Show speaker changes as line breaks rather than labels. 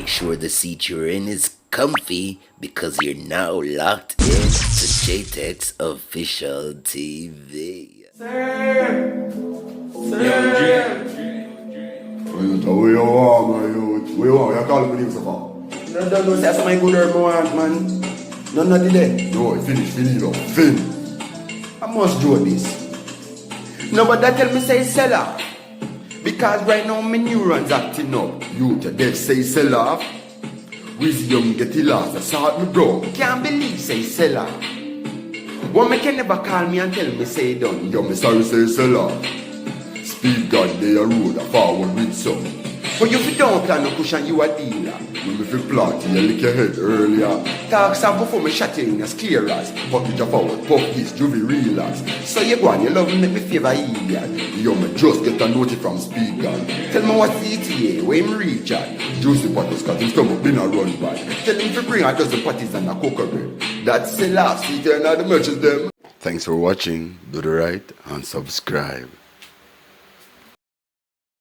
make sure the seat you're in is comfy because you're now locked in to JTEX Official TV.
Sir!
Where you want, my youth? Where you want? You call me names about?
No, don't say something good or more, man. No, not today.
No, finish, fin.
I must do this. No, but that tell me say sell off. Because right now my neurons acting up.
You to death say sell off. Wisdom get the last, I saw me bro.
Can't believe say sell off. One me can never call me and tell me say done.
Yo, me sorry say sell off. Speed God, they a road, a forward with some.
But if you don't plan no cushion, you a dealer.
When me fi plant, you lick your head earlier.
Talk some before me shut you in as clear as.
Fuck it a forward, puff this, juvie relax.
So you go on, you love me, make me favor idiot.
Yo, me just get a note from Speed God.
Tell me what's the ETA, where him reach at.
Juicy bottles, cause him stomach been a run by.
Tell him to bring a dozen patties and a cocoa bread.
That's the last, see, turn out the merchants them. Thanks for watching, do the right and subscribe.